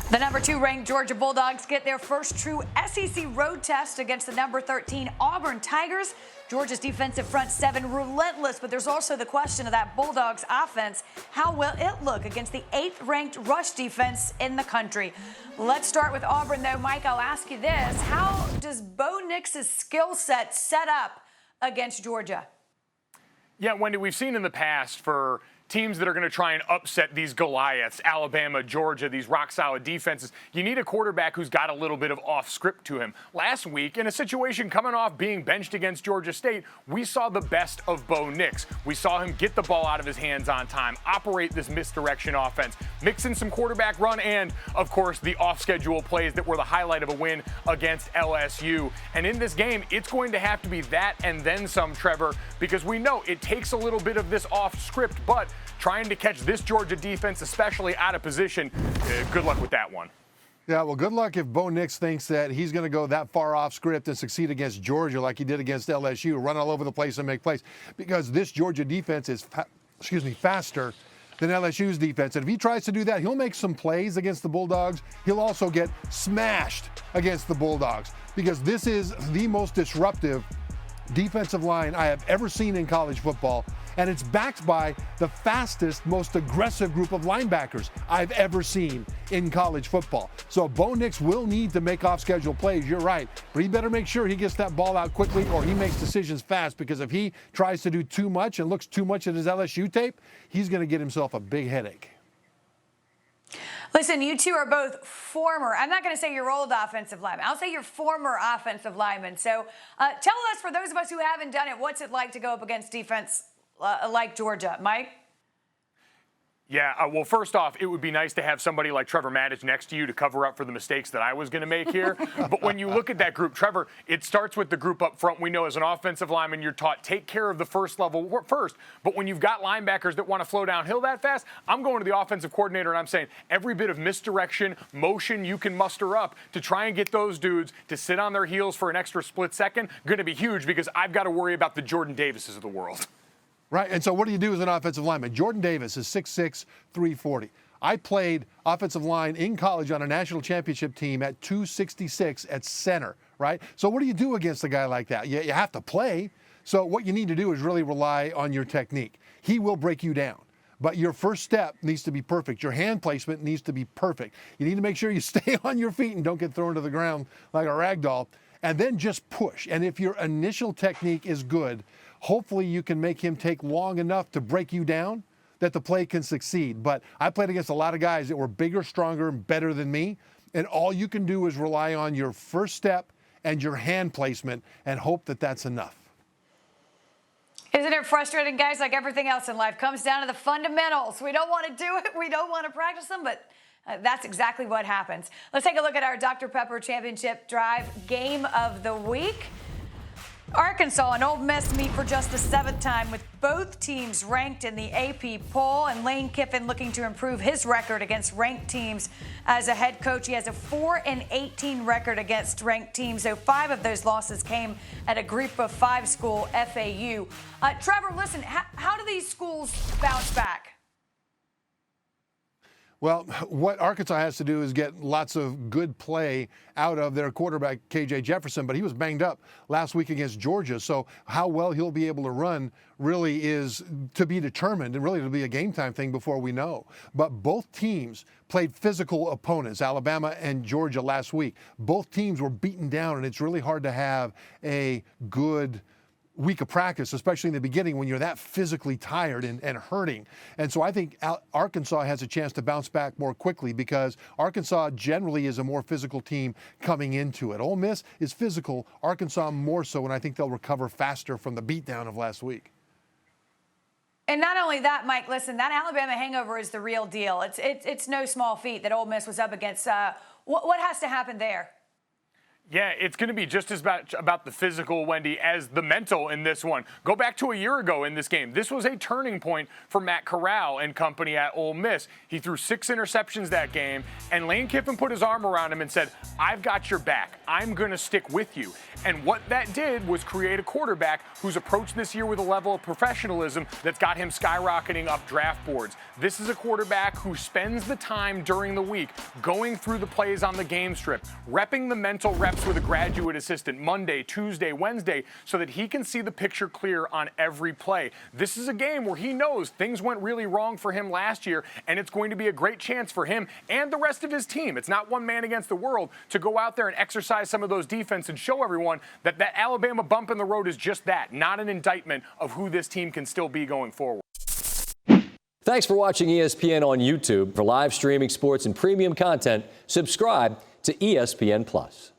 The number 2 ranked Georgia Bulldogs get their first true SEC road test against the number 13 Auburn Tigers. Georgia's defensive front seven relentless, but there's also the question of that Bulldogs offense. How will it look against the 8th ranked rush defense in the country? Let's start with Auburn, though. Mike, I'll ask you this. How does Bo Nix's skill set set up against Georgia? Yeah, Wendy, we've seen in the past for teams that are going to try and upset these Goliaths, Alabama, Georgia, these rock-solid defenses, you need a quarterback who's got a little bit of off-script to him. Last week, in a situation coming off being benched against Georgia State, we saw the best of Bo Nix. We saw him get the ball out of his hands on time, operate this misdirection offense, mix in some quarterback run, and, of course, the off-schedule plays that were the highlight of a win against LSU. And in this game, it's going to have to be that and then some, Trevor, because we know it takes a little bit of this off-script, but trying to catch this Georgia defense, especially out of position, good luck with that one. Yeah, well, good luck if Bo Nix thinks that he's going to go that far off script and succeed against Georgia like he did against LSU, run all over the place and make plays, because this Georgia defense is, faster than LSU's defense. And if he tries to do that, he'll make some plays against the Bulldogs. He'll also get smashed against the Bulldogs, because this is the most disruptive defensive line I have ever seen in college football. And it's backed by the fastest, most aggressive group of linebackers I've ever seen in college football. So Bo Nix will need to make off-schedule plays, you're right. But he better make sure he gets that ball out quickly, or he makes decisions fast, because if he tries to do too much and looks too much at his LSU tape, he's going to get himself a big headache. Listen, you two are both former, I'm not going to say you're old offensive linemen, I'll say you're former offensive linemen. So tell us, for those of us who haven't done it, what's it like to go up against defense like Georgia? Mike? Yeah, well, first off, it would be nice to have somebody like Trevor Matich next to you to cover up for the mistakes that I was going to make here. But when you look at that group, Trevor, it starts with the group up front. We know as an offensive lineman, you're taught take care of the first level first. But when you've got linebackers that want to flow downhill that fast, I'm going to the offensive coordinator and I'm saying every bit of misdirection, motion you can muster up to try and get those dudes to sit on their heels for an extra split second, going to be huge, because I've got to worry about the Jordan Davises of the world. Right, and so what do you do as an offensive lineman? Jordan Davis is 6'6", 340. I played offensive line in college on a national championship team at 266 at center, right? So what do you do against a guy like that? You have to play. So what you need to do is really rely on your technique. He will break you down, but your first step needs to be perfect. Your hand placement needs to be perfect. You need to make sure you stay on your feet and don't get thrown to the ground like a rag doll, and then just push. And if your initial technique is good, hopefully you can make him take long enough to break you down that the play can succeed. But I played against a lot of guys that were bigger, stronger, and better than me, and all you can do is rely on your first step and your hand placement and hope that that's enough. Isn't it frustrating, guys? Like everything else in life, comes down to the fundamentals. We don't want to do it. We don't want to practice them, but that's exactly what happens. Let's take a look at our Dr. Pepper Championship Drive Game of the Week. Arkansas and Ole Miss meet for just the 7th time, with both teams ranked in the AP poll, and Lane Kiffin looking to improve his record against ranked teams as a head coach. He has a 4-18 record against ranked teams, so 5 of those losses came at a group of 5 school, FAU. Trevor, listen, how do these schools bounce back? Well, what Arkansas has to do is get lots of good play out of their quarterback, KJ Jefferson, but he was banged up last week against Georgia. So how well he'll be able to run really is to be determined, and really it'll be a game time thing before we know. But both teams played physical opponents, Alabama and Georgia, last week. Both teams were beaten down, and it's really hard to have a good week of practice, especially in the beginning when you're that physically tired and hurting. And so I think Arkansas has a chance to bounce back more quickly, because Arkansas generally is a more physical team coming into it. Ole Miss is physical, Arkansas more so, and I think they'll recover faster from the beatdown of last week. And not only that, Mike, listen, that Alabama hangover is the real deal. It's no small feat that Ole Miss was up against. What has to happen there? Yeah, it's going to be just as much about the physical, Wendi, as the mental in this one. Go back to a year ago in this game. This was a turning point for Matt Corral and company at Ole Miss. He threw 6 interceptions that game, and Lane Kiffin put his arm around him and said, "I've got your back. I'm going to stick with you." And what that did was create a quarterback who's approached this year with a level of professionalism that's got him skyrocketing up draft boards. This is a quarterback who spends the time during the week going through the plays on the game strip, repping the mental reps with a graduate assistant Monday, Tuesday, Wednesday, so that he can see the picture clear on every play. This is a game where he knows things went really wrong for him last year, and it's going to be a great chance for him and the rest of his team. It's not one man against the world to go out there and exercise some of those defense and show everyone that that Alabama bump in the road is just that, not an indictment of who this team can still be going forward. Thanks for watching ESPN on YouTube. For live streaming sports and premium content, subscribe to ESPN+.